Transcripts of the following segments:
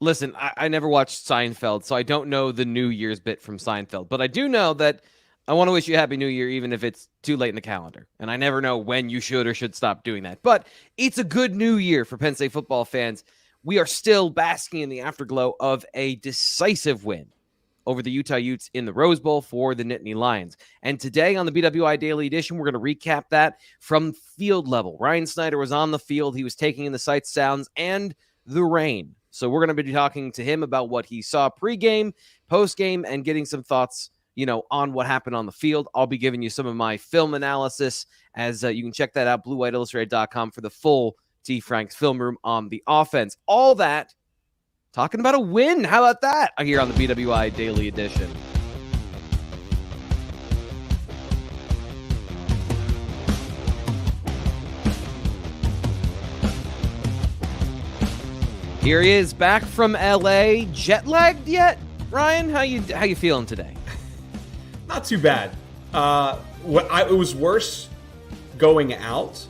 Listen, I never watched Seinfeld, so I don't know the New Year's bit from Seinfeld, but I do know that I want to wish you a Happy New Year, even if it's too late in the calendar. And I never know when you should or should stop doing that. But it's a good New Year for Penn State football fans. We are still basking in the afterglow of a decisive win over the Utah Utes in the Rose Bowl for the Nittany Lions. And today on the BWI Daily Edition, we're going to recap that from field level. Ryan Snyder was on the field. He was taking in the sights, sounds, and the rain. So we're going to be talking to him about what he saw pregame, postgame, and getting some thoughts, on what happened on the field. I'll be giving you some of my film analysis, as you can check that out, bluewhiteillustrated.com, for the full T-Frank's film room on the offense. All that talking about a win. How about that? Here on the BWI Daily Edition. Here he is, back from LA. Jet lagged yet, Ryan? How you feeling today? Not too bad. It was worse going out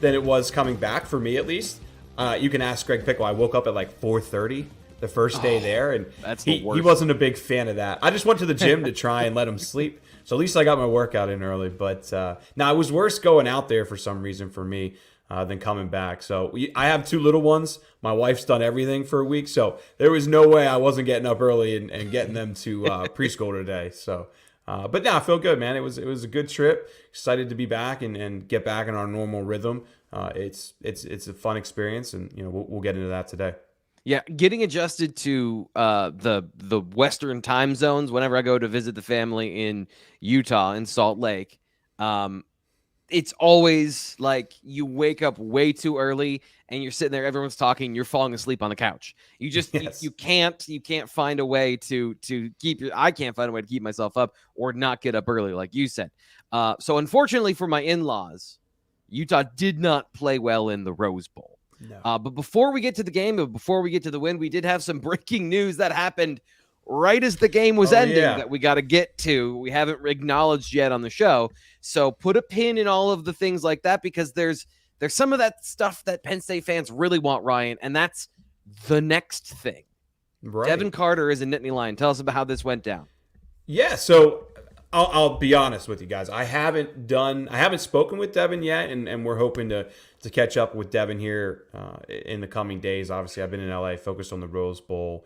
than it was coming back, for me at least. You can ask Greg Pickle. I woke up at like 4:30 the first day there, and he wasn't a big fan of that. I just went to the gym to try and let him sleep, so at least I got my workout in early. But now it was worse going out there for some reason for me than coming back. So I have two little ones. My wife's done everything for a week, so there was no way I wasn't getting up early and getting them to preschool today. So. But now I feel good, man. It was a good trip. Excited to be back and get back in our normal rhythm. It's a fun experience, and we'll get into that today. Yeah, getting adjusted to the Western time zones whenever I go to visit the family in Utah, in Salt Lake, it's always like you wake up way too early and you're sitting there, everyone's talking, you're falling asleep on the couch. You just Yes. you can't find a way to keep I can't find a way to keep myself up or not get up early, like you said. So unfortunately for my in-laws, Utah did not play well in the Rose Bowl. No. But before we get to the game, before we get to the win, we did have some breaking news that happened right as the game was ending that we got to get to. We haven't acknowledged yet on the show. So put a pin in all of the things like that, because there's some of that stuff that Penn State fans really want, Ryan, and that's the next thing. Right. Devin Carter is a Nittany Lion. Tell us about how this went down. Yeah, so I'll be honest with you guys. I haven't spoken with Devin yet, and we're hoping to catch up with Devin here in the coming days. Obviously, I've been in LA, focused on the Rose Bowl.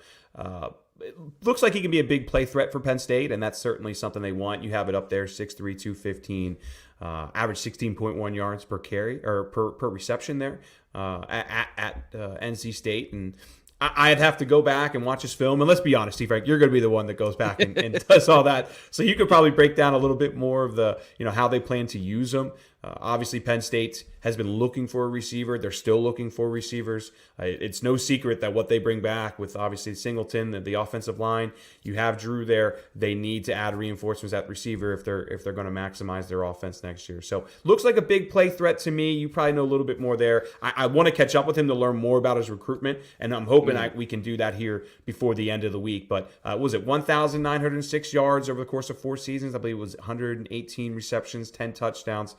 It looks like he can be a big play threat for Penn State, and that's certainly something they want. You have it up there, 6'3", 215, average 16.1 yards per carry or per reception there at NC State. And I'd have to go back and watch his film. And let's be honest, T-Frank, you're going to be the one that goes back and does all that. So you could probably break down a little bit more of the, how they plan to use him. Obviously, Penn State has been looking for a receiver. They're still looking for receivers. It's no secret that what they bring back with, obviously, Singleton, the offensive line, you have Drew there. They need to add reinforcements at receiver if they're going to maximize their offense next year. So looks like a big play threat to me. You probably know a little bit more there. I want to catch up with him to learn more about his recruitment, and I'm hoping we can do that here before the end of the week. But was it 1,906 yards over the course of 4 seasons? I believe it was 118 receptions, 10 touchdowns.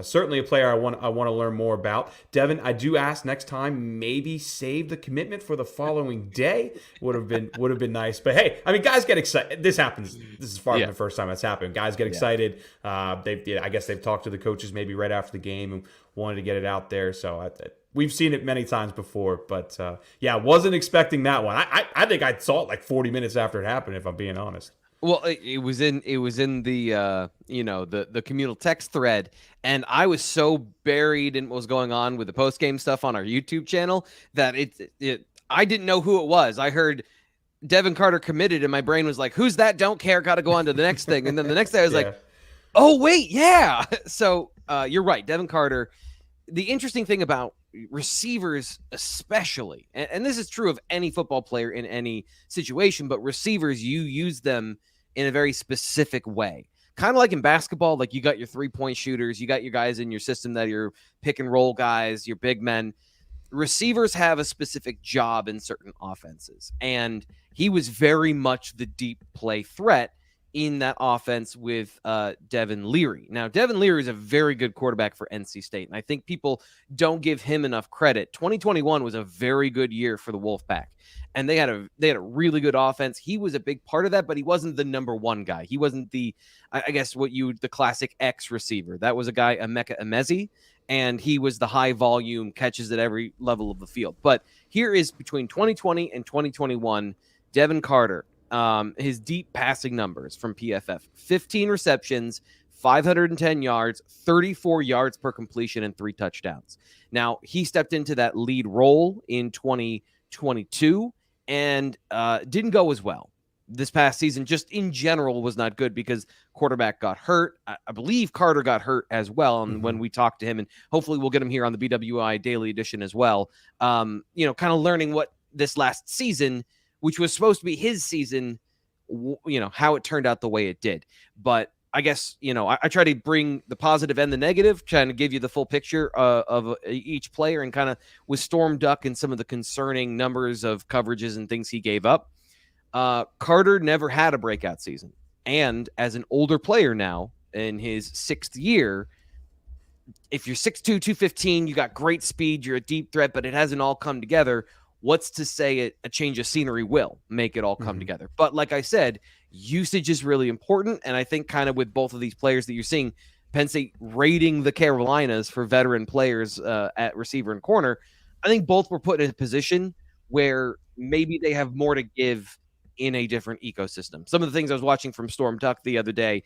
Certainly a player I want to learn more about. Devin, I do ask next time, maybe save the commitment for the following day. Would have been nice. But hey, I mean, guys get excited. This happens. This is far from the first time that's happened. Guys get excited. I guess they've talked to the coaches maybe right after the game and wanted to get it out there. So we've seen it many times before. But wasn't expecting that one. I think I saw it like 40 minutes after it happened, if I'm being honest. Well, it was in the the communal text thread, and I was so buried in what was going on with the post game stuff on our YouTube channel that I didn't know who it was. I heard Devin Carter committed, and my brain was like, "Who's that? Don't care. Got to go on to the next thing." And then the next day, I was like, "Oh wait, yeah." So you're right, Devin Carter. The interesting thing about receivers especially, and this is true of any football player in any situation, but receivers, you use them in a very specific way. Kind of like in basketball, like you got your 3-point shooters, you got your guys in your system that are your pick and roll guys, your big men. Receivers have a specific job in certain offenses, and he was very much the deep play threat in that offense with Devin Leary. Now, Devin Leary is a very good quarterback for NC State, and I think people don't give him enough credit. 2021 was a very good year for the Wolfpack, and they had a really good offense. He was a big part of that, but he wasn't the number one guy. He wasn't the, I guess, the classic X receiver. That was a guy, Emeka Emezi, and he was the high volume catches at every level of the field. But here is between 2020 and 2021, Devin Carter. His deep passing numbers from PFF: 15 receptions, 510 yards, 34 yards per completion, and 3 touchdowns. Now, he stepped into that lead role in 2022 and didn't go as well. This past season, just in general, was not good because quarterback got hurt. I believe Carter got hurt as well. And when we talked to him, and hopefully we'll get him here on the BWI Daily Edition as well, kind of learning what this last season, which was supposed to be his season, how it turned out the way it did. But I guess, I try to bring the positive and the negative, trying to give you the full picture of each player, and kind of with Storm Duck and some of the concerning numbers of coverages and things he gave up. Carter never had a breakout season. And as an older player now in his 6th year, if you're 6'2", 215, you got great speed, you're a deep threat, but it hasn't all come together. What's to say a change of scenery will make it all come together? But like I said, usage is really important. And I think kind of with both of these players that you're seeing, Penn State rating the Carolinas for veteran players at receiver and corner, I think both were put in a position where maybe they have more to give in a different ecosystem. Some of the things I was watching from Storm Duck the other day,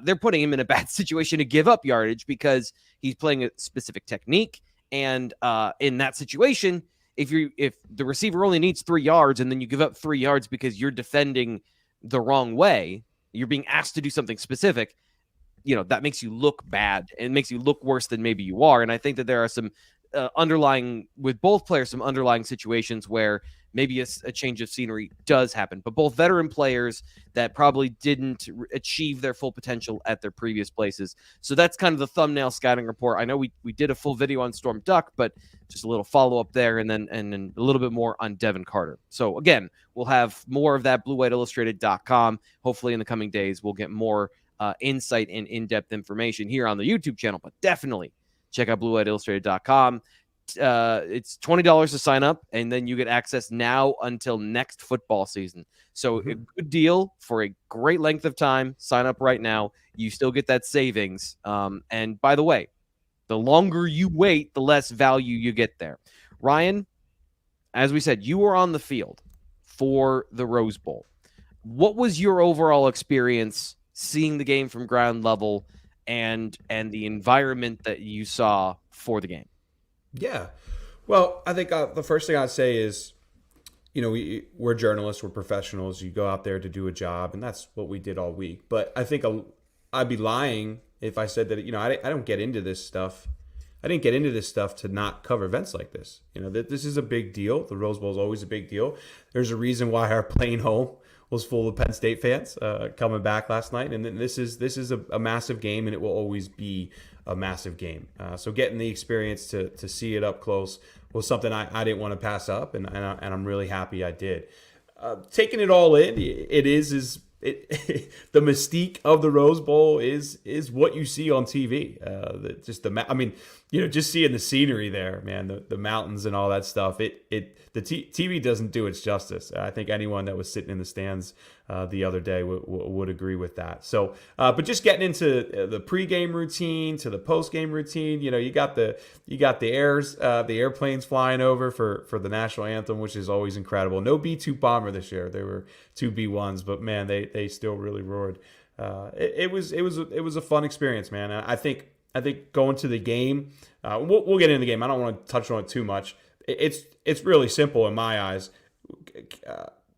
they're putting him in a bad situation to give up yardage because he's playing a specific technique. And in that situation, if the receiver only needs 3 yards and then you give up 3 yards because you're defending the wrong way, you're being asked to do something specific, that makes you look bad and makes you look worse than maybe you are. And I think that there are some underlying situations where maybe a change of scenery does happen, but both veteran players that probably didn't achieve their full potential at their previous places. So that's kind of the thumbnail scouting report. I know we did a full video on Storm Duck, but just a little follow-up there, and then a little bit more on Devin Carter. So again, we'll have more of that BlueWhiteIllustrated.com. Hopefully in the coming days, we'll get more insight and in-depth information here on the YouTube channel, but definitely check out BlueWhiteIllustrated.com. It's $20 to sign up, and then you get access now until next football season. So a good deal for a great length of time. Sign up right now. You still get that savings. And by the way, the longer you wait, the less value you get there. Ryan, as we said, you were on the field for the Rose Bowl. What was your overall experience seeing the game from ground level and the environment that you saw for the game? Yeah. Well, I think the first thing I'd say is, we're journalists, we're professionals. You go out there to do a job, and that's what we did all week. But I think I'd be lying if I said that, I don't get into this stuff. I didn't get into this stuff to not cover events like this. This is a big deal. The Rose Bowl is always a big deal. There's a reason why our plane home was full of Penn State fans coming back last night. And then this is a massive game, and it will always be a massive game. So getting the experience to see it up close was something I didn't want to pass up, and I'm really happy I did. Taking it all in, the mystique of the Rose Bowl is what you see on TV. Just seeing the scenery there, man, the mountains and all that stuff. TV doesn't do its justice. I think anyone that was sitting in the stands the other day would agree with that. So, but just getting into the pregame routine to the postgame routine, you got the airplanes flying over for the national anthem, which is always incredible. No B-2 bomber this year. There were 2 B-1s, but man, they still really roared. It was a fun experience, man. I think going to the game, we'll get into the game. I don't want to touch on it too much. It's really simple in my eyes.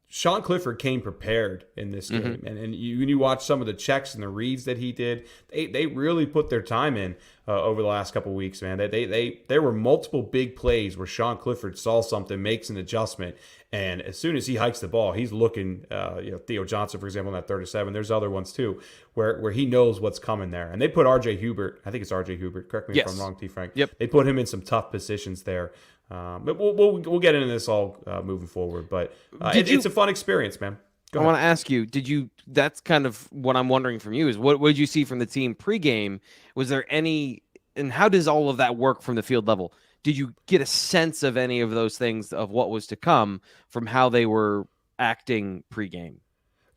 Sean Clifford came prepared in this game, and when you watch some of the checks and the reads that he did, they really put their time in over the last couple of weeks, man. There were multiple big plays where Sean Clifford saw something, makes an adjustment, and as soon as he hikes the ball, he's looking. Theo Johnson, for example, on that 37. There's other ones too where he knows what's coming there, and they put R.J. Hubert. I think it's R.J. Hubert. Correct me if I'm wrong, T-Frank. Yep. They put him in some tough positions there. But we'll get into this all moving forward. But it's a fun experience, man. Go I ahead. want to ask you, that's kind of what I'm wondering from you is what did you see from the team pregame? Was there any, and how does all of that work from the field level? Did you get a sense of any of those things of what was to come from how they were acting pregame?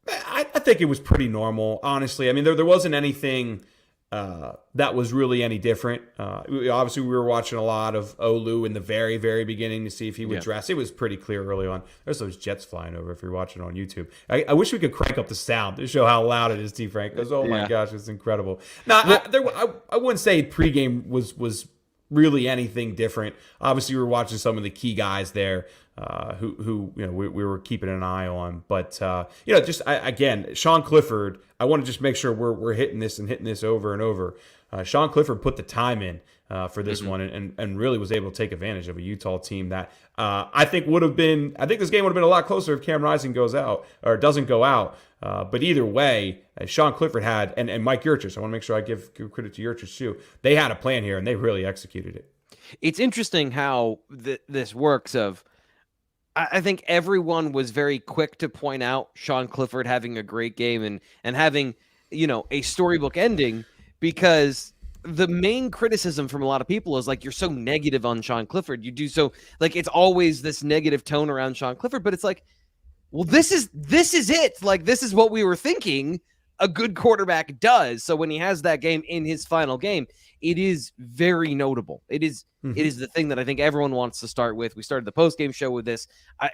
I think it was pretty normal, honestly. I mean, there wasn't anything that was really any different. Obviously, we were watching a lot of Olu in the very, very beginning to see if he would dress. It was pretty clear early on. There's those jets flying over if you're watching on YouTube. I wish we could crank up the sound to show how loud it is, T-Frank, because, oh my gosh, it's incredible. Now, I wouldn't say pregame was really anything different. Obviously, we were watching some of the key guys there who we were keeping an eye on. But again, Sean Clifford. I want to just make sure we're hitting this over and over. Sean Clifford put the time in for this one and really was able to take advantage of a Utah team that I think would have been. I think this game would have been a lot closer if Cam Rising goes out or doesn't go out. But either way, Sean Clifford had and Mike Yurchis. I want to make sure I give credit to Yurchis too. They had a plan here and they really executed it. It's interesting how this works. I think everyone was very quick to point out Sean Clifford having a great game and having, a storybook ending, because the main criticism from a lot of people is like, you're so negative on Sean Clifford. You do so, like, it's always this negative tone around Sean Clifford, but it's like, well, this is it. Like, this is what we were thinking a good quarterback does. So when he has that game in his final game, it is very notable. It is the thing that I think everyone wants to start with. We started the post-game show with this.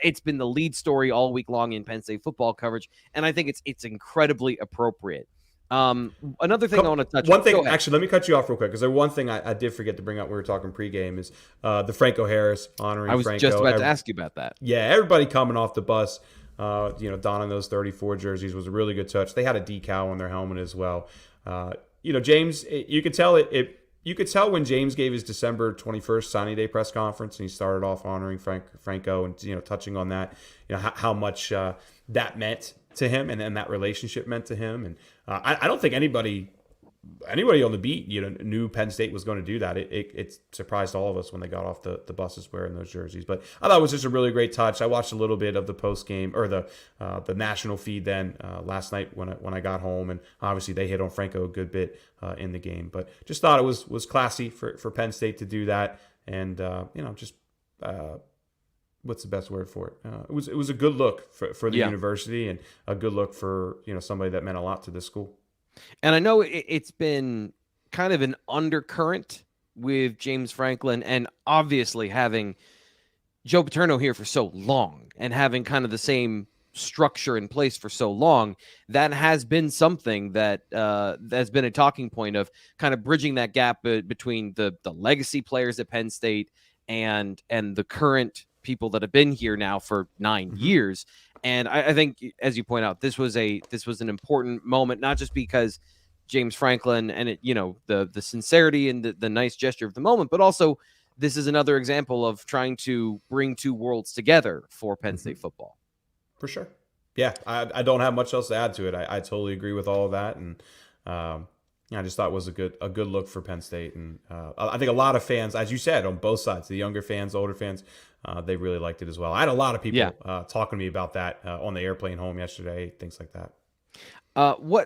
It's been the lead story all week long in Penn State football coverage, and I think it's incredibly appropriate. Another thing I want to touch on. One thing, actually, let me cut you off real quick, because one thing I did forget to bring up when we were talking pregame is the Franco Harris honoring Franco. I was just about to ask you about that. Yeah, everybody coming off the bus, donning those 34 jerseys was a really good touch. They had a decal on their helmet as well. James, you could tell you could tell when James gave his December 21st signing day press conference, and he started off honoring Franco and touching on that, how much that meant to him and that relationship meant to him. And I don't think anybody on the beat knew Penn State was going to do that. It surprised all of us when they got off the buses wearing those jerseys. But I thought it was just a really great touch. I watched a little bit of the post game or the national feed then last night when I got home, and obviously they hit on Franco a good bit in the game. But just thought it was classy for Penn State to do that, and what's the best word for it? It was a good look for the university, and a good look for somebody that meant a lot to the school. And I know it's been kind of an undercurrent with James Franklin, and obviously having Joe Paterno here for so long and having kind of the same structure in place for so long, that has been something that has been a talking point of kind of bridging that gap between the legacy players at Penn State and the current people that have been here now for 9 years. And I think, as you point out, this was an important moment, not just because James Franklin and the sincerity and the nice gesture of the moment, but also this is another example of trying to bring two worlds together for Penn State football. For sure. Yeah, I don't have much else to add to it. I totally agree with all of that, and I just thought it was a good look for Penn State, and I think a lot of fans, as you said, on both sides, the younger fans, older fans, they really liked it as well. I had a lot of people talking to me about that on the airplane home yesterday, things like that.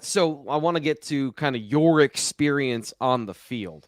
So I want to get to kind of your experience on the field.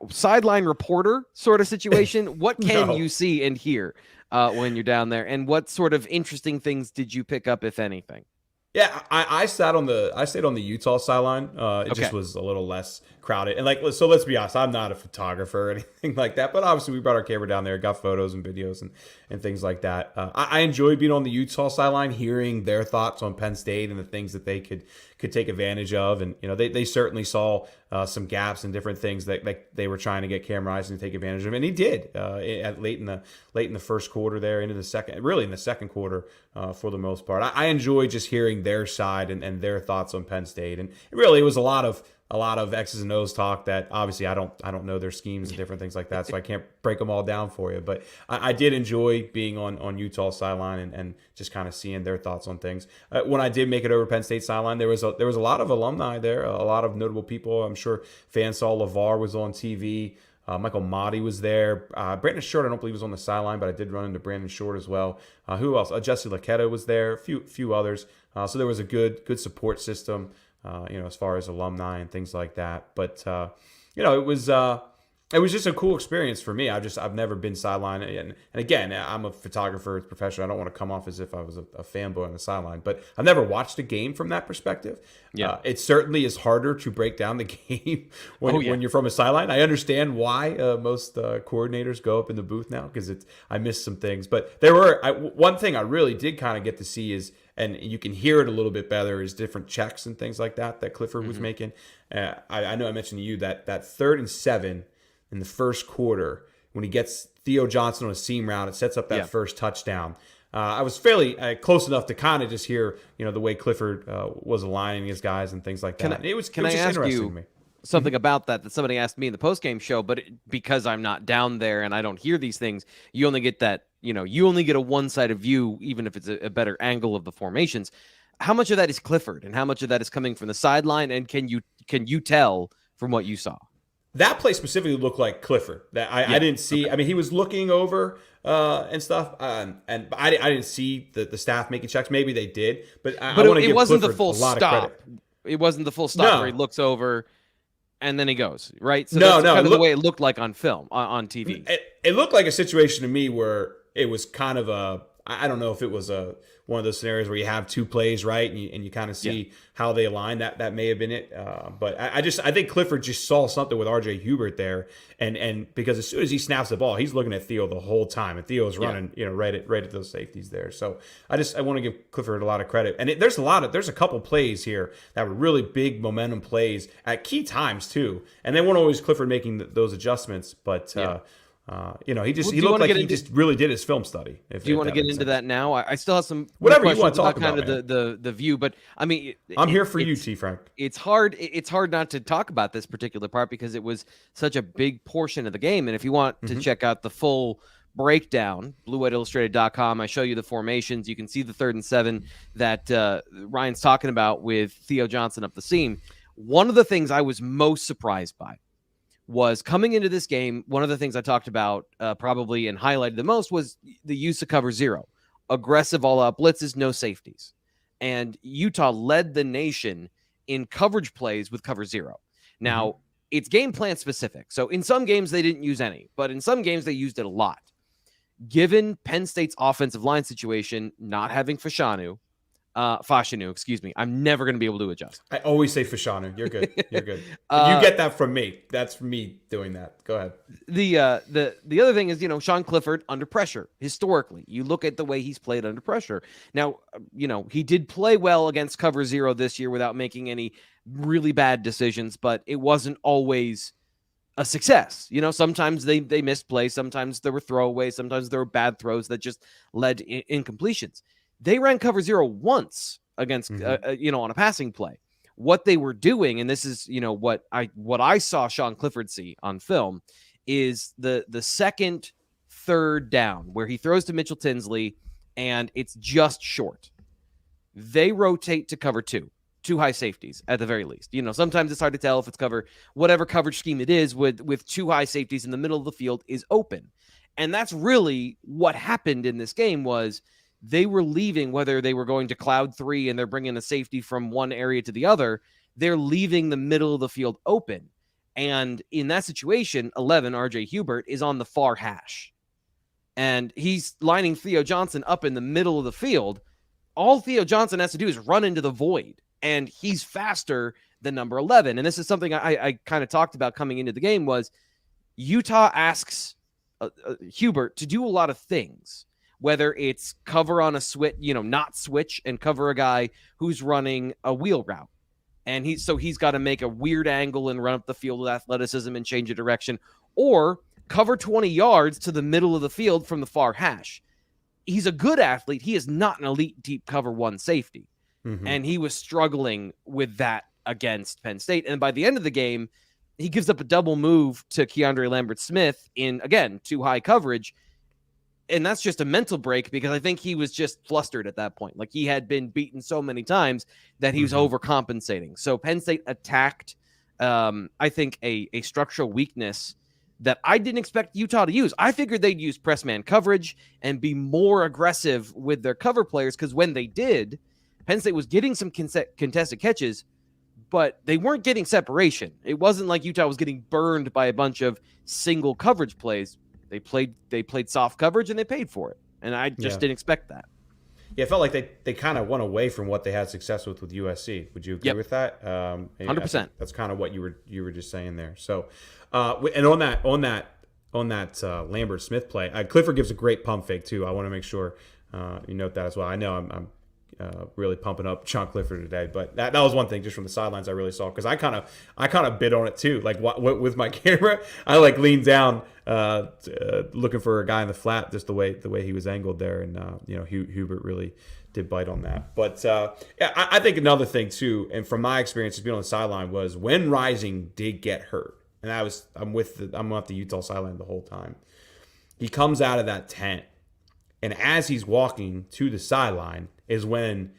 Sideline reporter sort of situation. What can you see and hear when you're down there, and what sort of interesting things did you pick up, if anything? Yeah, I stayed on the Utah sideline. It just was a little less crowded. And so let's be honest, I'm not a photographer or anything like that, but obviously we brought our camera down there, got photos and videos and things like that. I enjoyed being on the Utah sideline, hearing their thoughts on Penn State and the things that they could take advantage of. And they certainly saw some gaps and different things that they were trying to get Cam Rising to take advantage of, and he did late in the first quarter there, into the second, really in the second quarter for the most part. I enjoyed just hearing their side and their thoughts on Penn State, and really it was a lot of X's and O's talk that obviously I don't know their schemes and different things like that, so I can't break them all down for you. But I did enjoy being on Utah's sideline and just kind of seeing their thoughts on things. When I did make it over Penn State sideline, there was a lot of alumni there, a lot of notable people. I'm sure fans saw LeVar was on TV. Michael Motti was there. Brandon Short, I don't believe was on the sideline, but I did run into Brandon Short as well. Who else? Jesse Laquetta was there. A few others. So there was a good support system, as far as alumni and things like that. But it was just a cool experience for me. I've never been sideline, and again, I'm a photographer, professional. I don't want to come off as if I was a fanboy on the sideline, but I've never watched a game from that perspective. Yeah, it certainly is harder to break down the game when you're from a sideline. I understand why most coordinators go up in the booth now, because I missed some things, but one thing I really did kind of get to see is, and you can hear it a little bit better, is different checks and things like that Clifford was making. I know I mentioned to you that 3rd and 7 in the first quarter, when he gets Theo Johnson on a seam route, it sets up that first touchdown. I was fairly close enough to kind of just hear, the way Clifford was aligning his guys and things like that. It was just interesting to me. Something about that somebody asked me in the postgame show, but because I'm not down there and I don't hear these things, you only get that, you only get a one-sided view, even if it's a better angle of the formations. How much of that is Clifford, and how much of that is coming from the sideline? And can you tell from what you saw? That play specifically looked like Clifford. I didn't see. Okay. I mean, he was looking over and stuff, and I didn't see the staff making checks. Maybe they did, but I want to give Clifford a lot of credit. It wasn't the full stop where he looks over and then he goes, right? So that's kind of the way it looked like on film, on TV. It looked like a situation to me where it was kind of I don't know if it was one of those scenarios where you have two plays, right, and you kind of see how they align. That may have been it, but I think Clifford just saw something with R.J. Hubert there, and because as soon as he snaps the ball, he's looking at Theo the whole time, and Theo's running, right at those safeties there. So I want to give Clifford a lot of credit, and there's a couple plays here that were really big momentum plays at key times too, and they weren't always Clifford making those adjustments, but. He looked like he just really did his film study. Do you want to get into that now? I still have some whatever you want to talk about, kind of the view, but I mean, I'm here for you, T-Frank. It's hard not to talk about this particular part because it was such a big portion of the game. And if you want to check out the full breakdown, BlueWhiteIllustrated.com, I show you the formations. You can see the 3rd and 7 that Ryan's talking about with Theo Johnson up the seam. One of the things I was most surprised by was coming into this game. One of the things I talked about probably and highlighted the most was the use of cover 0, aggressive all-out blitzes, no safeties. And Utah led the nation in coverage plays with cover 0. Now, it's game plan specific. So in some games, they didn't use any, but in some games, they used it a lot. Given Penn State's offensive line situation, not having Fashanu, excuse me. I'm never going to be able to adjust. I always say Fashanu. You're good. You're good. You get that from me. That's me doing that. Go ahead. The other thing is, Sean Clifford under pressure. Historically, you look at the way he's played under pressure. Now, he did play well against cover 0 this year without making any really bad decisions, but it wasn't always a success. Sometimes they missed plays. Sometimes there were throwaways. Sometimes there were bad throws that just led to incompletions. They ran cover 0 once against, on a passing play. What they were doing, and this is, what I saw Sean Clifford see on film, is the second, 3rd down where he throws to Mitchell Tinsley and it's just short. They rotate to cover 2 high safeties at the very least. Sometimes it's hard to tell if it's whatever coverage scheme it is with 2 high safeties in the middle of the field is open. And that's really what happened in this game was they were leaving, whether they were going to cloud 3 and they're bringing a safety from one area to the other, they're leaving the middle of the field open. And in that situation, 11, R.J. Hubert, is on the far hash. And he's lining Theo Johnson up in the middle of the field. All Theo Johnson has to do is run into the void. And he's faster than number 11. And this is something I kind of talked about coming into the game was Utah asks Hubert to do a lot of things. Whether it's cover on a switch, not switch and cover a guy who's running a wheel route. And he's got to make a weird angle and run up the field with athleticism and change a direction, or cover 20 yards to the middle of the field from the far hash. He's a good athlete. He is not an elite deep cover 1 safety. And he was struggling with that against Penn State. And by the end of the game, he gives up a double move to Keandre Lambert-Smith in, again, 2 high coverage. And that's just a mental break because I think he was just flustered at that point. Like he had been beaten so many times that he was overcompensating. So Penn State attacked, I think, a structural weakness that I didn't expect Utah to use. I figured they'd use press man coverage and be more aggressive with their cover players, because when they did, Penn State was getting some contested catches, but they weren't getting separation. It wasn't like Utah was getting burned by a bunch of single coverage plays. They played soft coverage and they paid for it. And I just didn't expect that. Yeah, it felt like they kind of went away from what they had success with USC. Would you agree with that? 100%. That's kind of what you were just saying there. So, and on that Lambert Smith play, Clifford gives a great pump fake too. I want to make sure you note that as well. I know I'm really pumping up John Clifford today, but that was one thing just from the sidelines I really saw, because I kind of bid on it too. Like with my camera, I like leaned down looking for a guy in the flat, just the way he was angled there, and Hubert really did bite on that. But I think another thing too, and from my experience being on the sideline, was when Rising did get hurt, and I'm off the Utah sideline the whole time. He comes out of that tent, and as he's walking to the sideline is when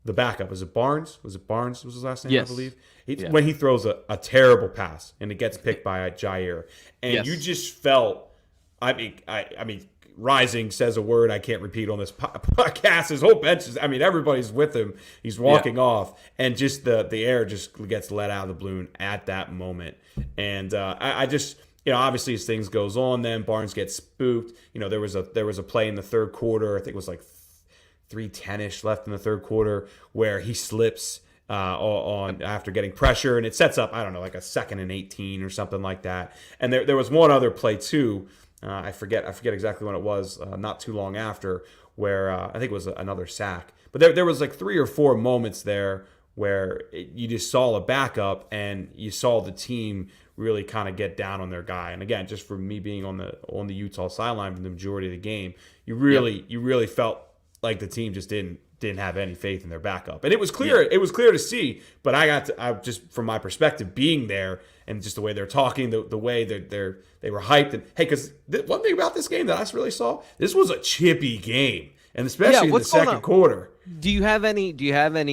the backup, was it Barnes? Was his last name? Yes. I believe. When he throws a terrible pass and it gets picked by Jair, and you just felt. I mean, Rising says a word I can't repeat on this podcast. His whole bench is. I mean, everybody's with him. He's walking off, and just the air just gets let out of the balloon at that moment. And I just. Obviously as things goes on, then Barnes gets spooked. There was a play in the third quarter. I think it was like 3:10ish left in the third quarter where he slips on after getting pressure, and it sets up, I don't know, like a 2nd and 18 or something like that. And there was one other play too. I forget exactly when it was. Not too long after, where I think it was another sack. But there was like 3 or 4 moments there where you just saw a backup and you saw the team really kind of get down on their guy. And again, just for me being on the Utah sideline for the majority of the game, you really felt like the team just didn't have any faith in their backup. And it was clear it was clear to see, but I just from my perspective being there and just the way they're talking, the way that they were hyped. And hey, because one thing about this game that I really saw, this was a chippy game, and especially in the second quarter. Do you have any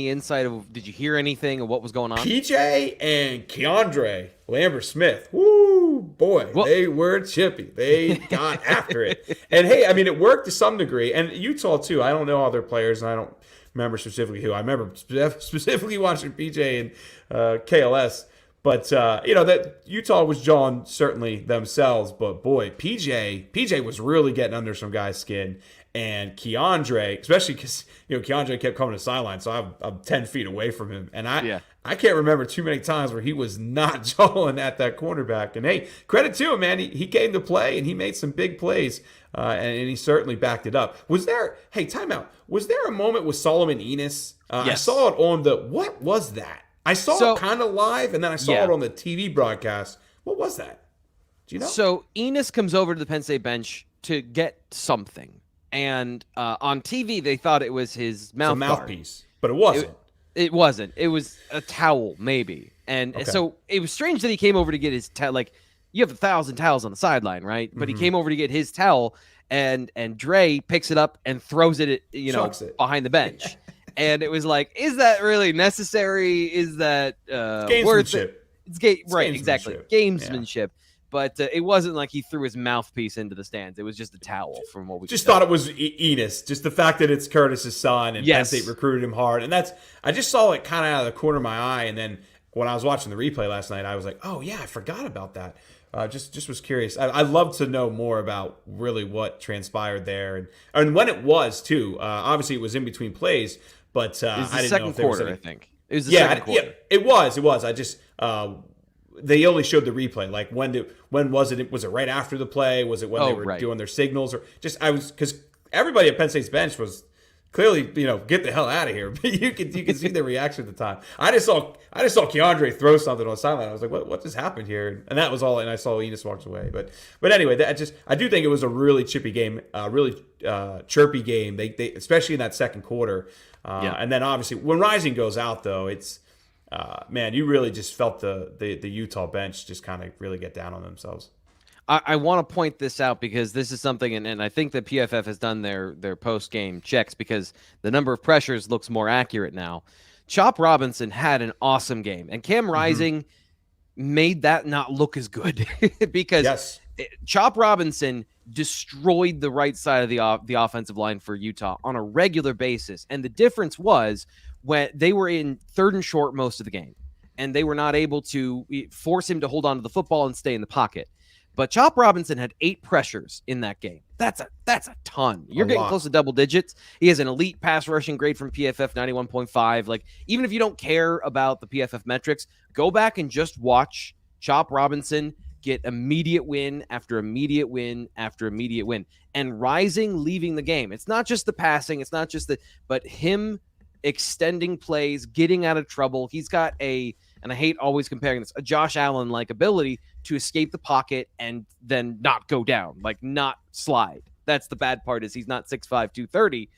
insight of, did you hear anything of what was going on? PJ and Keandre Lambert Smith, woo, boy, they were chippy. They got after it. And hey, I mean, it worked to some degree. And Utah too, I don't know other players, and I don't remember specifically who. I remember specifically watching PJ and KLS. But, that Utah was jawing certainly themselves. But, boy, PJ was really getting under some guys' skin. And Keandre, especially because, Keandre kept coming to the sideline, so I'm 10 feet away from him. And I can't remember too many times where he was not jawing at that cornerback. And, hey, credit to him, man. He came to play, and he made some big plays, and he certainly backed it up. Timeout. Was there a moment with Solomon Enos? Yes. I saw it on what was that? I saw it kind of live, and then I saw it on the TV broadcast. What was that? Do you know? So Enos comes over to the Penn State bench to get something. And on TV, they thought it was his mouthpiece, but it wasn't. It wasn't. It was a towel, maybe. And so it was strange that he came over to get his towel. Like, you have 1,000 towels on the sideline, right? But he came over to get his towel, and Dre picks it up and throws it, behind the bench. And it was like, is that really necessary? Is that worth it? It's right, exactly. Gamesmanship. Yeah. But it wasn't like he threw his mouthpiece into the stands. It was just a towel from what we just thought it was Enos. Just the fact that it's Curtis's son, and Penn State recruited him hard. And I just saw it kind of out of the corner of my eye. And then when I was watching the replay last night, I was like, oh, yeah, I forgot about that. Just was curious. I'd love to know more about really what transpired there. And when it was, too. Obviously, it was in between plays. But I didn't know if there was any... I think. It was the second quarter. Yeah, it was. I just... they only showed the replay. Like, when was it? Was it right after the play? Was it when they were doing their signals? Or because everybody at Penn State's bench was clearly, get the hell out of here. But you could see their reaction at the time. I just saw Keandre throw something on the sideline. I was like, what just happened here? And that was all. And I saw Enos walk away. But anyway, I do think it was a really chippy game, really chirpy game. They especially in that second quarter. And then obviously when Rising goes out, though, it's. Man, you really just felt the Utah bench just kind of really get down on themselves. I want to point this out because this is something, and I think that PFF has done their post-game checks because the number of pressures looks more accurate now. Chop Robinson had an awesome game, and Cam Rising made that not look as good because Chop Robinson destroyed the right side of the offensive line for Utah on a regular basis. And the difference was when they were in 3rd and short most of the game, and they were not able to force him to hold on to the football and stay in the pocket. But Chop Robinson had 8 pressures in that game. That's a ton. You're getting close to double digits. He has an elite pass rushing grade from PFF, 91.5. Like, even if you don't care about the PFF metrics, go back and just watch Chop Robinson get immediate win after immediate win after immediate win, and rising, leaving the game. It's not just the passing. It's not just but him extending plays, getting out of trouble. He's got and I hate always comparing this, a Josh Allen-like ability to escape the pocket and then not go down, like not slide. That's the bad part, is he's not 6'5", 230.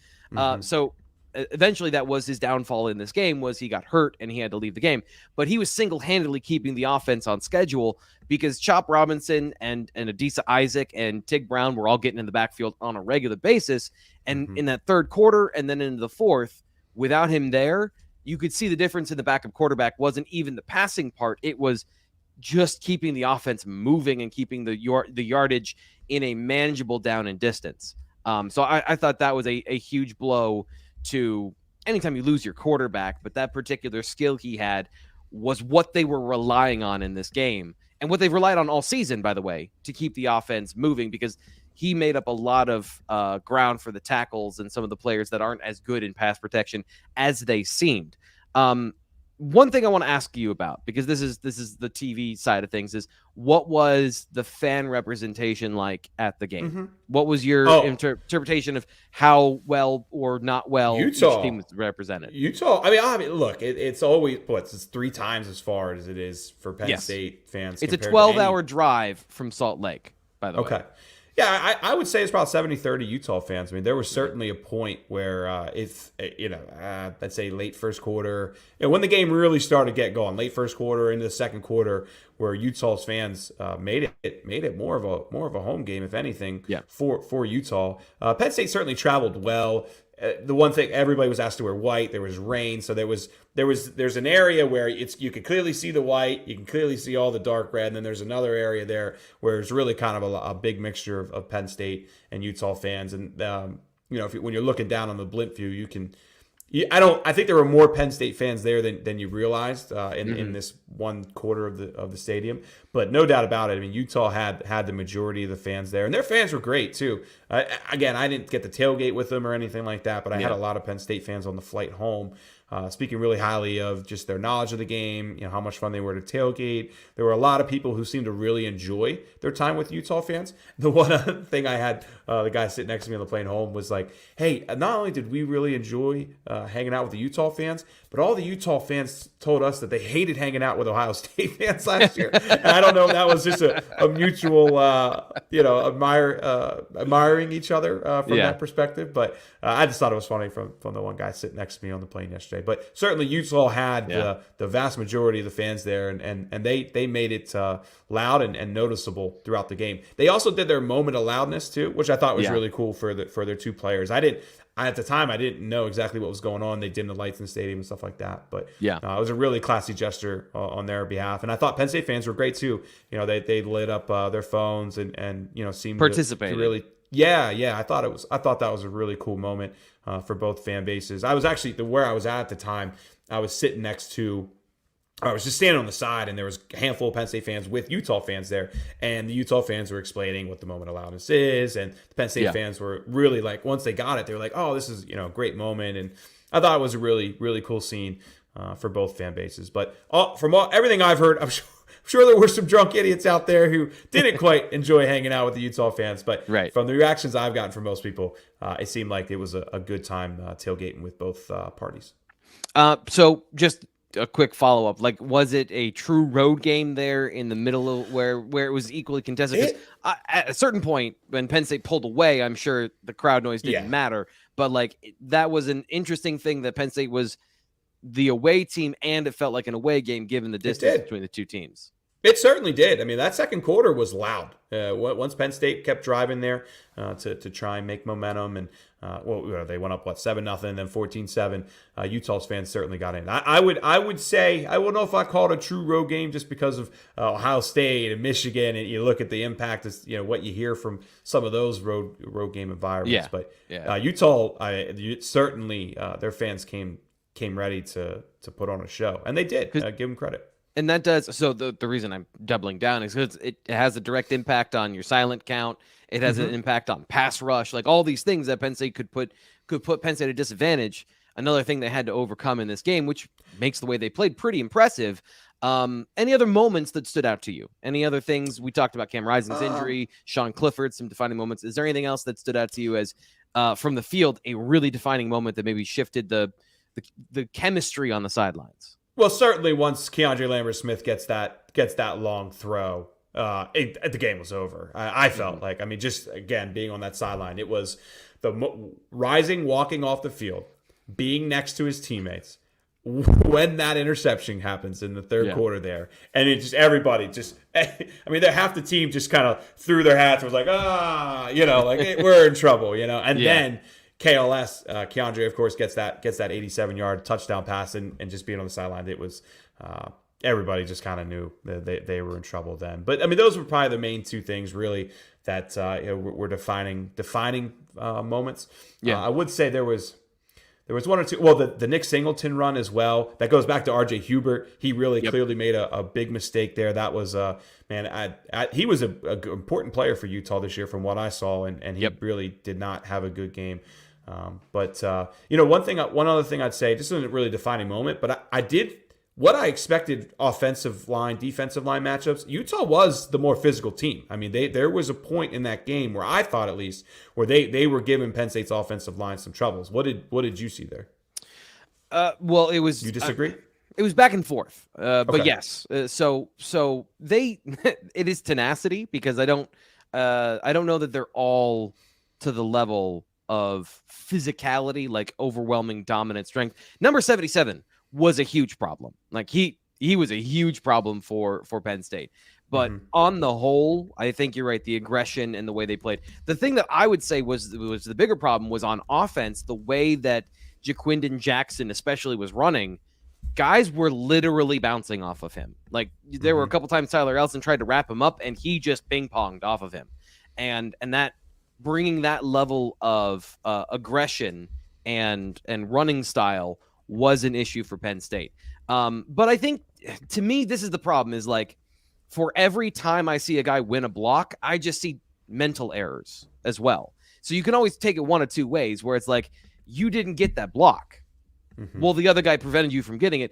So eventually that was his downfall in this game, was he got hurt and he had to leave the game. But he was single-handedly keeping the offense on schedule because Chop Robinson and Adisa Isaac and Tig Brown were all getting in the backfield on a regular basis. And in that 3rd quarter and then into the 4th, without him there, you could see the difference in the backup quarterback wasn't even the passing part. It was just keeping the offense moving and keeping the yardage in a manageable down and distance. So I thought that was a huge blow to anytime you lose your quarterback, but that particular skill he had was what they were relying on in this game, and what they've relied on all season, by the way, to keep the offense moving, because he made up a lot of ground for the tackles and some of the players that aren't as good in pass protection as they seemed. One thing I want to ask you about, because this is the TV side of things, is what was the fan representation like at the game? What was your interpretation of how well or not well Utah each team was represented? Utah, I mean, look, it's always it's 3 times as far as it is for Penn State fans. It's a 12-hour drive from Salt Lake, by the way. Okay. Yeah, I would say it's about 70-30 Utah fans. I mean, there was certainly a point where let's say late first quarter, when the game really started to get going, late first quarter into the second quarter, where Utah's fans made it more of a home game, if anything, for Utah. Penn State certainly traveled well. The one thing, everybody was asked to wear white. There was rain, so there's an area where you could clearly see the white, you can clearly see all the dark red, and then there's another area there where it's really kind of a big mixture of Penn State and Utah fans. And when you're looking down on the blimp view, I think there were more Penn State fans there than you realized in this one quarter of the stadium. But no doubt about it, I mean, Utah had the majority of the fans there, and their fans were great too. Again, I didn't get the tailgate with them or anything like that, but I had a lot of Penn State fans on the flight home, speaking really highly of just their knowledge of the game, how much fun they were to tailgate. There were a lot of people who seemed to really enjoy their time with Utah fans. The one thing I had, the guy sitting next to me on the plane home was like, hey, not only did we really enjoy hanging out with the Utah fans, but all the Utah fans told us that they hated hanging out with Ohio State fans last year. And I don't know if that was just a mutual, admiring each other from that perspective. But I just thought it was funny from the one guy sitting next to me on the plane yesterday. But certainly Utah had the vast majority of the fans there, and they made it loud and noticeable throughout the game. They also did their moment of loudness too, which I thought was really cool for their 2 players. At the time, I didn't know exactly what was going on. They dimmed the lights in the stadium and stuff like that. But it was a really classy gesture on their behalf. And I thought Penn State fans were great too. They lit up their phones and seemed participated. To really. I thought that was a really cool moment for both fan bases. I was actually where I was at the time. I was sitting I was just standing on the side, and there was a handful of Penn State fans with Utah fans there, and the Utah fans were explaining what the moment of loudness is, and the Penn State fans were really like, once they got it, they were like, oh, this is a great moment, and I thought it was a really, really cool scene for both fan bases. But from everything I've heard, I'm sure there were some drunk idiots out there who didn't quite enjoy hanging out with the Utah fans, but from the reactions I've gotten from most people, it seemed like it was a good time tailgating with both parties. So just a quick follow-up, like, was it a true road game there in the middle of where it was equally contested? Because at a certain point when Penn State pulled away, I'm sure the crowd noise didn't matter, but like, that was an interesting thing that Penn State was the away team, and it felt like an away game given the distance between the 2 teams. It certainly did. I mean, that second quarter was loud. Once Penn State kept driving there to try and make momentum, and they went up 7-0, then 14-7. Utah's fans certainly got in. I would say I don't know if I call it a true road game just because of Ohio State and Michigan, and you look at the impact of what you hear from some of those road game environments. But Utah, certainly their fans came ready to put on a show, and they did. Give them credit. And that does, so the reason I'm doubling down is because it has a direct impact on your silent count. It has an impact on pass rush, like all these things that Penn State could put Penn State at a disadvantage. Another thing they had to overcome in this game, which makes the way they played pretty impressive. Any other moments that stood out to you? Any other things? We talked about Cam Rising's injury, Sean Clifford, some defining moments. Is there anything else that stood out to you as from the field, a really defining moment that maybe shifted the chemistry on the sidelines? Well, certainly once Keandre Lambert-Smith gets that long throw, the game was over. I felt like, I mean, just again being on that sideline, it was Rising walking off the field, being next to his teammates when that interception happens in the third quarter there, and it just everybody just, I mean, half the team just kind of threw their hats and was like, we're in trouble, and then. KLS, Keandre, of course, gets that 87-yard touchdown pass, and just being on the sideline, it was everybody just kind of knew that they were in trouble then. But I mean, those were probably the main two things really that were defining moments. Yeah, I would say there was one or two. Well, the Nick Singleton run as well. That goes back to R.J. Hubert. He really clearly made a big mistake there. That was he was an important player for Utah this year from what I saw, and he really did not have a good game. But one other thing I'd say, this isn't a really defining moment, but I did what I expected offensive line, defensive line matchups. Utah was the more physical team. I mean, there was a point in that game where I thought at least where they were giving Penn State's offensive line some troubles. What did you see there? Well, it was. You disagree? It was back and forth, okay. But yes. So they it is tenacity because I don't know that they're all to the level of physicality, like overwhelming dominant strength. Number 77 was a huge problem. Like he was a huge problem for Penn State. But on the whole, I think you're right. The aggression and the way they played. The thing that I would say was the bigger problem was on offense. The way that Jaquindon Jackson especially was running, guys were literally bouncing off of him. Like there were a couple times Tyler Elson tried to wrap him up, and he just ping-ponged off of him. And that bringing that level of aggression and running style was an issue for Penn State. But I think, to me, this is the problem, is like, for every time I see a guy win a block, I just see mental errors as well. So you can always take it one of two ways, where it's like, you didn't get that block. Well, the other guy prevented you from getting it,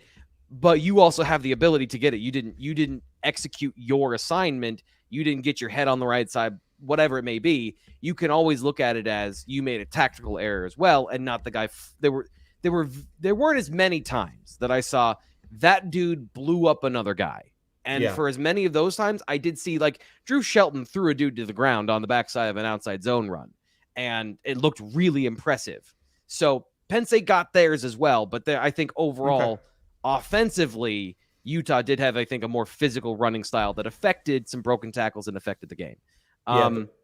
but you also have the ability to get it. You didn't execute your assignment. You didn't get your head on the right side, whatever it may be. You can always look at it as you made a tactical error as well, and not the guy. There weren't as many times that I saw that dude blew up another guy. And for as many of those times, I did see, like, Drew Shelton threw a dude to the ground on the backside of an outside zone run, and it looked really impressive. So Penn State got theirs as well, but I think overall, offensively, Utah did have, I think, a more physical running style that affected some broken tackles and affected the game.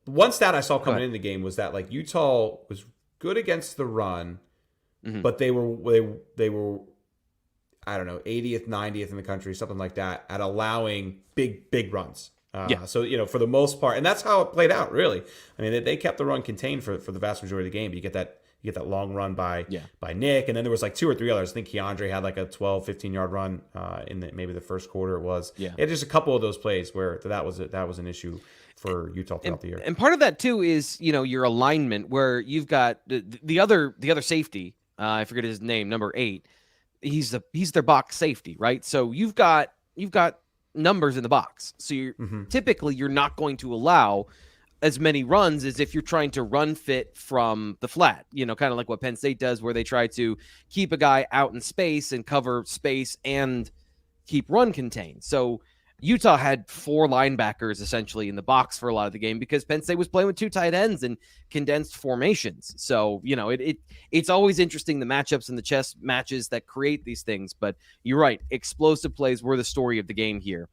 One stat I saw coming into the game was that, like, Utah was good against the run, but they were I don't know, 80th, 90th in the country, something like that, at allowing big runs. So, for the most part, and that's how it played out, really. I mean, they kept the run contained for the vast majority of the game. But you get that long run by Nick, and then there was like two or three others. I think Keandre had like a 12, 15-yard run in maybe the first quarter it was. Yeah. It had just a couple of those plays where that was an issue for Utah throughout the year. And part of that, too, is, your alignment, where you've got the other safety, I forget his name, number 8. He's their box safety, right? So you've got numbers in the box. So typically you're not going to allow as many runs as if you're trying to run fit from the flat, kind of like what Penn State does, where they try to keep a guy out in space and cover space and keep run contained. So Utah had 4 linebackers essentially in the box for a lot of the game because Penn State was playing with 2 tight ends and condensed formations. So, it's always interesting, the matchups and the chess matches that create these things. But you're right. Explosive plays were the story of the game here.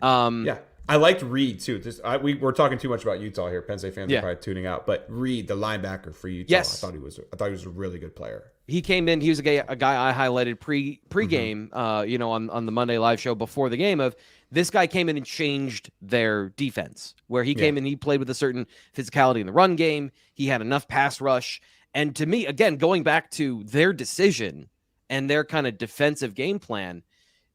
Yeah. I liked Reed too. We're talking too much about Utah here. Penn State fans are probably tuning out. But Reed, the linebacker for Utah, Yes. I thought he was a really good player. He came in. He was a guy I highlighted pregame, on the Monday live show before the game. Of this guy came in and changed their defense, where he came in. He played with a certain physicality in the run game. He had enough pass rush. And to me, again, going back to their decision and their kind of defensive game plan,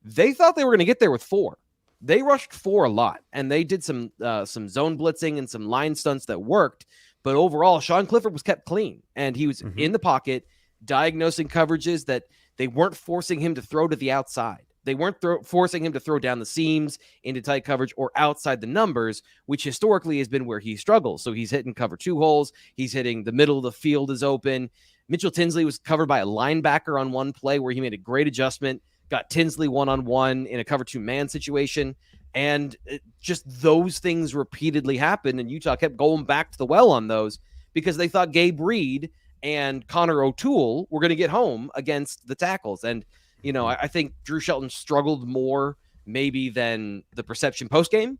they thought they were going to get there with 4. They rushed 4 a lot, and they did some zone blitzing and some line stunts that worked. But overall, Sean Clifford was kept clean, and he was in the pocket, diagnosing coverages that they weren't forcing him to throw to the outside. They weren't forcing him to throw down the seams into tight coverage or outside the numbers, which historically has been where he struggles. So he's hitting cover 2 holes. He's hitting the middle of the field is open. Mitchell Tinsley was covered by a linebacker on one play where he made a great adjustment, got Tinsley one-on-one in a cover 2 man situation. And just those things repeatedly happened. And Utah kept going back to the well on those because they thought Gabe Reed and Connor O'Toole were going to get home against the tackles. And, I think Drew Shelton struggled more maybe than the perception post-game,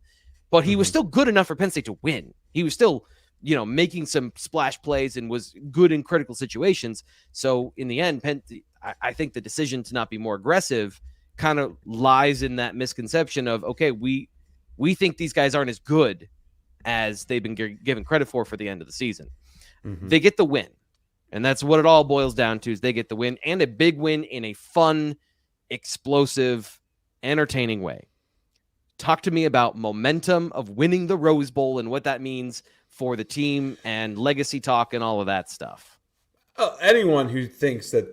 but he was still good enough for Penn State to win. He was still, making some splash plays and was good in critical situations. So in the end, I think the decision to not be more aggressive kind of lies in that misconception of, okay, we think these guys aren't as good as they've been given credit for the end of the season. They get the win. And that's what it all boils down to, is they get the win, and a big win in a fun, explosive, entertaining way. Talk to me about momentum of winning the Rose Bowl and what that means for the team and legacy talk and all of that stuff. Anyone who thinks that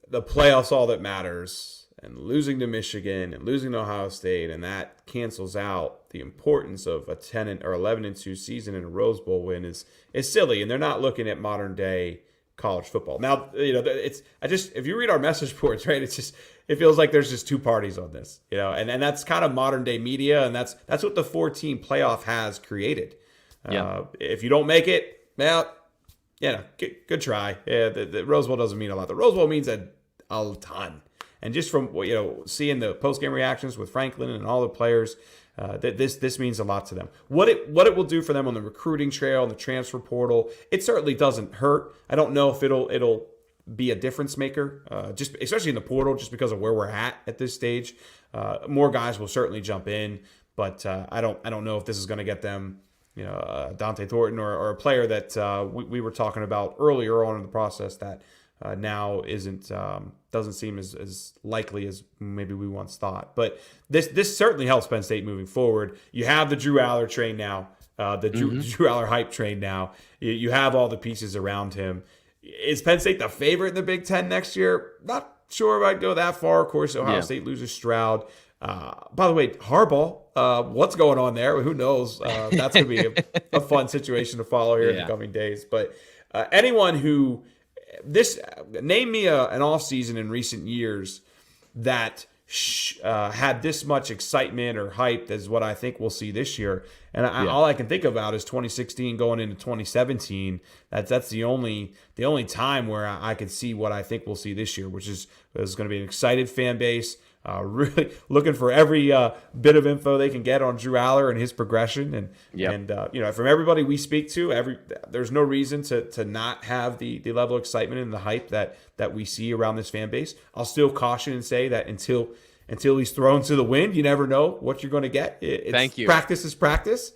the playoffs all that matters, and losing to Michigan and losing to Ohio State, and that cancels out the importance of a 10 or 11-2 season in a Rose Bowl win is silly, and they're not looking at modern day college football. Now, if you read our message boards, right, it feels like there's just two parties on this, and that's kind of modern day media, and that's what the 4-team playoff has created. If you don't make it, well, good try. Yeah, the Rose Bowl doesn't mean a lot. The Rose Bowl means a ton. And just from seeing the post-game reactions with Franklin and all the players, that this means a lot to them. What it will do for them on the recruiting trail, on the transfer portal, it certainly doesn't hurt. I don't know if it'll be a difference maker, just especially in the portal, just because of where we're at this stage. More guys will certainly jump in, but I don't know if this is going to get them, Dante Thornton or a player that we were talking about earlier on in the process that now doesn't seem as likely as maybe we once thought. But this certainly helps Penn State moving forward. You have the Drew Aller train now, the Drew Aller hype train now. You have all the pieces around him. Is Penn State the favorite in the Big Ten next year? Not sure if I'd go that far. Of course, Ohio State loses Stroud. By the way, Harbaugh, what's going on there? Who knows? That's going to be a fun situation to follow here in the coming days. But anyone who name me an offseason in recent years that had this much excitement or hype as what I think we'll see this year. And all I can think about is 2016 going into 2017. That's the only time where I could see what I think we'll see this year, which is going to be an excited fan base. Really looking for every bit of info they can get on Drew Aller and his progression, and from everybody we speak to, there's no reason to not have the level of excitement and the hype that we see around this fan base. I'll still caution and say that until he's thrown to the wind, you never know what you're going to get. Thank you. Practice is practice.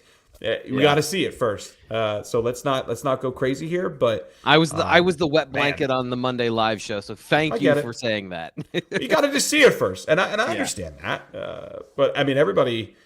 We got to see it first. So let's not go crazy here. But I was the wet blanket on the Monday live show. So thank you for saying that. You got to just see it first, and I understand that. But I mean, everybody.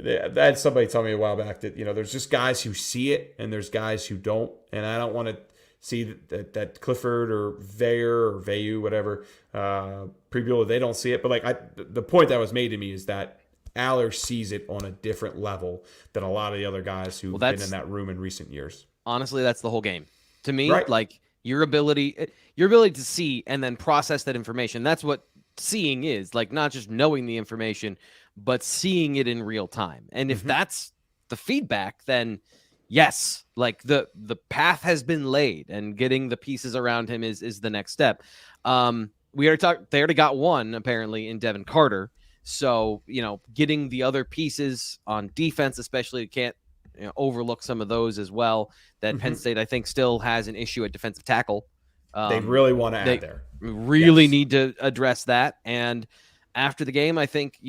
I had somebody tell me a while back that there's just guys who see it and there's guys who don't, and I don't want to see that Clifford or Vayer or Vayu, whatever, Prebula, they don't see it. But the point that was made to me is that Aller sees it on a different level than a lot of the other guys who've been in that room in recent years. Honestly, that's the whole game. To me, like your ability to see and then process that information. That's what seeing is, like, not just knowing the information, but seeing it in real time. And if that's the feedback, then yes, like the path has been laid and getting the pieces around him is the next step. We already talked, they already got one apparently in Devin Carter. So, getting the other pieces on defense, especially, can't overlook some of those as well. That Penn State, I think, still has an issue at defensive tackle. They really want to they add there. really need to address that. And after the game, I think,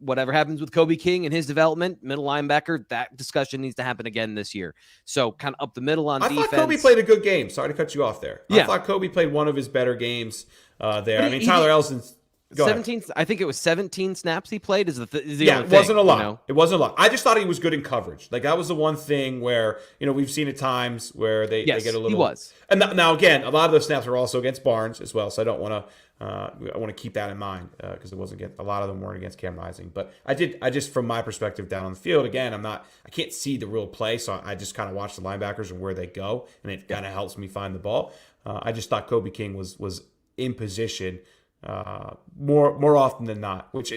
whatever happens with Kobe King and his development, middle linebacker, that discussion needs to happen again this year. So kind of up the middle on defense. I thought Kobe played a good game. Sorry to cut you off there. Yeah. I thought Kobe played one of his better games there. I mean, Tyler Elson's... 17. I think it was 17 snaps he played. Is the yeah, only it wasn't thing, a lot. It wasn't a lot. I just thought he was good in coverage. Like that was the one thing where we've seen at times where they get a little. He was. And now again, a lot of those snaps were also against Barnes as well. So I don't want to. I want to keep that in mind because it wasn't a lot of them weren't against Cam Rising. But I just from my perspective down on the field again, I can't see the real play, so I just kind of watch the linebackers and where they go, and it kind of helps me find the ball. I just thought Kobe King was in position. More often than not, which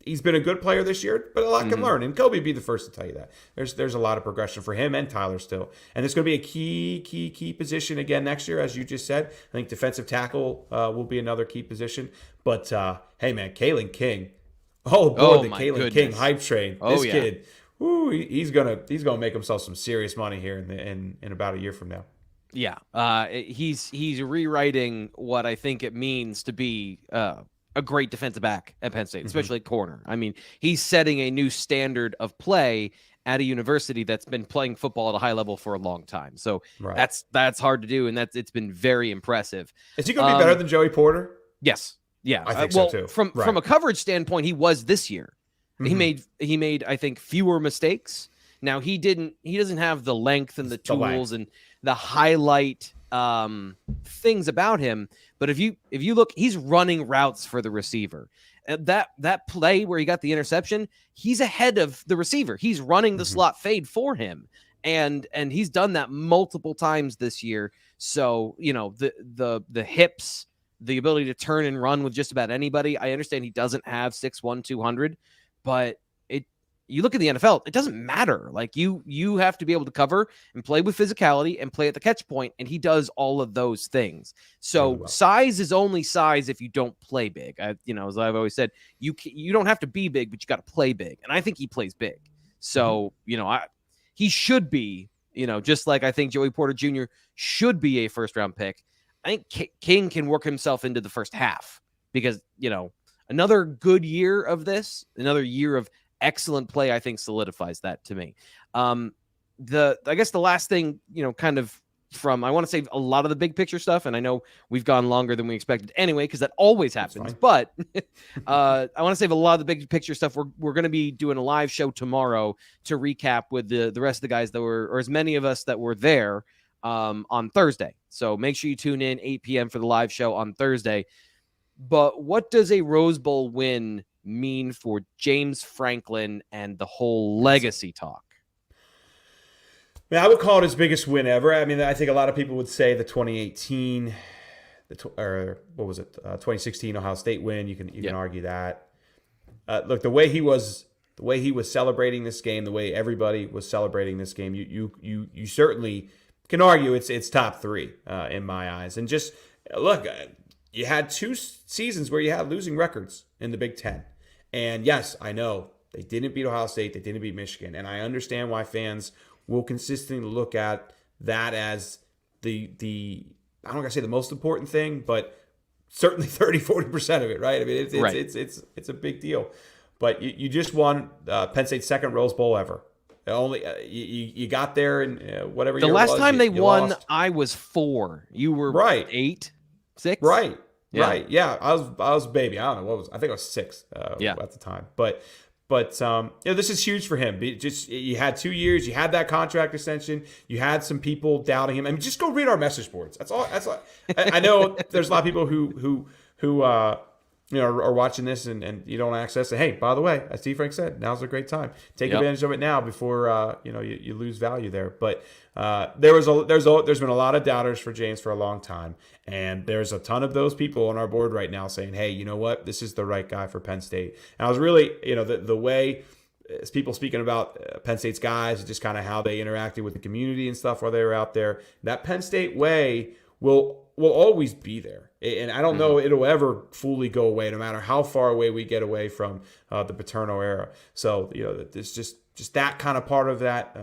he's been a good player this year, but a lot can learn. And Kobe be the first to tell you that there's a lot of progression for him and Tyler still, and it's going to be a key position again next year, as you just said. I think defensive tackle will be another key position. But hey man, Kalen King, the Kalen King hype train. This kid, he's gonna make himself some serious money here in about a year from now. Yeah, he's rewriting what I think it means to be a great defensive back at Penn State, especially at corner. I mean, he's setting a new standard of play at a university that's been playing football at a high level for a long time. So that's hard to do, and it's been very impressive. Is he going to be better than Joey Porter? Yes. Yeah, I think so too. From a coverage standpoint, he was this year. He made I think fewer mistakes. Now he doesn't have the length and the tools and the highlight things about him, but if you look, he's running routes for the receiver. That play where he got the interception, he's ahead of the receiver. He's running the slot fade for him, and he's done that multiple times this year. So the hips, the ability to turn and run with just about anybody. I understand he doesn't have 6'1", 200, but you look at the NFL, it doesn't matter. Like you have to be able to cover and play with physicality and play at the catch point, and he does all of those things. So size is only size if you don't play big. As I've always said, you don't have to be big, but you got to play big, and I think he plays big. So he should be, just like I think Joey Porter Jr. should be a first-round pick. I think King can work himself into the first half because another good year of this, another year of excellent play, I think solidifies that to me. I guess the last thing, kind of from, I want to save a lot of the big picture stuff, and I know we've gone longer than we expected anyway, because that always happens. But I want to save a lot of the big picture stuff. We're going to be doing a live show tomorrow to recap with the rest of the guys that were, or as many of us that were there on Thursday. So make sure you tune in 8 p.m. for the live show on Thursday. But what does a Rose Bowl win mean for James Franklin and the whole legacy talk? I would call it his biggest win ever. I mean, I think a lot of people would say the 2018, 2016 Ohio State win. You can argue that. Look, the way he was celebrating this game, the way everybody was celebrating this game, you certainly can argue it's top three in my eyes. And just look, you had 2 seasons where you had losing records in the Big Ten. And yes, I know they didn't beat Ohio State, they didn't beat Michigan. And I understand why fans will consistently look at that as the I don't want to say the most important thing, but certainly 30-40% of it, right? I mean, it's a big deal. But you just won Penn State's second Rose Bowl ever. Only you got there and whatever. The last time they won, I was 4. You were 8, 6. Right. Yeah. Right. Yeah. I was a baby. I don't know I think I was 6 at the time. But this is huge for him. You had 2 years. You had that contract extension. You had some people doubting him. I mean, just go read our message boards. That's all. I know there's a lot of people who are watching this and you don't access it. Hey, by the way, as T-Frank said, now's a great time. Take advantage of it now before you lose value there. But there's been a lot of doubters for James for a long time, and there's a ton of those people on our board right now saying, hey, you know what, this is the right guy for Penn State. And I was really, the way as people speaking about Penn State's guys, just kind of how they interacted with the community and stuff while they were out there, that Penn State way will will always be there. And I don't know it'll ever fully go away, no matter how far away we get away from the Paterno era. So, there's just that kind of part of that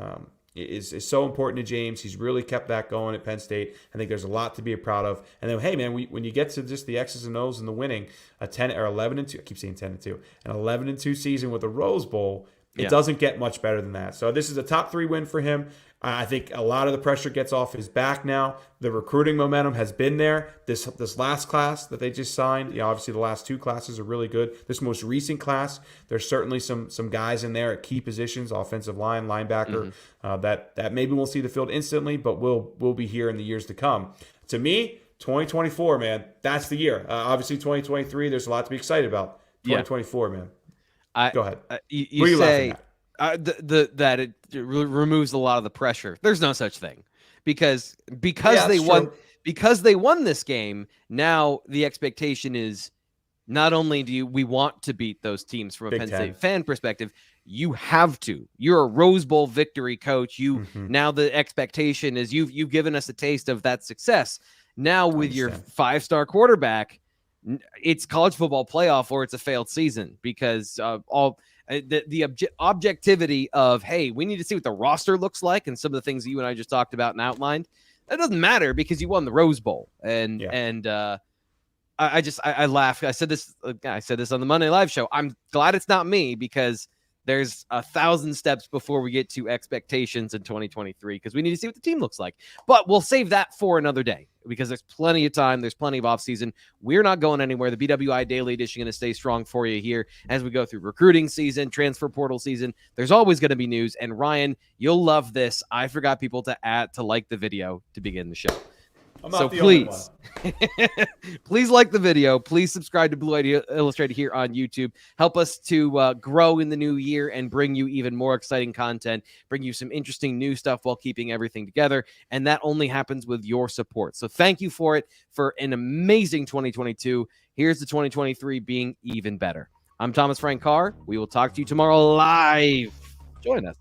is so important to James. He's really kept that going at Penn State. I think there's a lot to be proud of. And then, hey, man, when you get to just the X's and O's and the winning, a 10 or 11-2, I keep saying 10-2, an 11-2 season with a Rose Bowl, it doesn't get much better than that. So this is a top 3 win for him. I think a lot of the pressure gets off his back now. The recruiting momentum has been there. This last class that they just signed, obviously the last 2 classes are really good. This most recent class, there's certainly some guys in there at key positions, offensive line, linebacker, that maybe won't see the field instantly, but will be here in the years to come. To me, 2024, man, that's the year. Obviously, 2023, there's a lot to be excited about. 2024, man. Go ahead. You say that it removes a lot of the pressure. There's no such thing because they won this game. Now the expectation is not only do we want to beat those teams from a Penn State fan perspective, you have to. You're a Rose Bowl victory coach. Now the expectation is you've given us a taste of that success. Now with your 5-star quarterback, it's college football playoff or it's a failed season because the objectivity of, hey, we need to see what the roster looks like and some of the things that you and I just talked about and outlined. That doesn't matter because you won the Rose Bowl. I laugh. I said this on the Monday Live show. I'm glad it's not me because there's 1,000 steps before we get to expectations in 2023 because we need to see what the team looks like. But we'll save that for another day because there's plenty of time. There's plenty of offseason. We're not going anywhere. The BWI Daily Edition is going to stay strong for you here as we go through recruiting season, transfer portal season. There's always going to be news. And Ryan, you'll love this. I forgot people to like the video to begin the show. So please, please like the video. Please subscribe to Blue Idea Illustrated here on YouTube. Help us to grow in the new year and bring you even more exciting content, bring you some interesting new stuff while keeping everything together. And that only happens with your support. So thank you for it, for an amazing 2022. Here's the 2023 being even better. I'm Thomas Frank Carr. We will talk to you tomorrow live. Join us.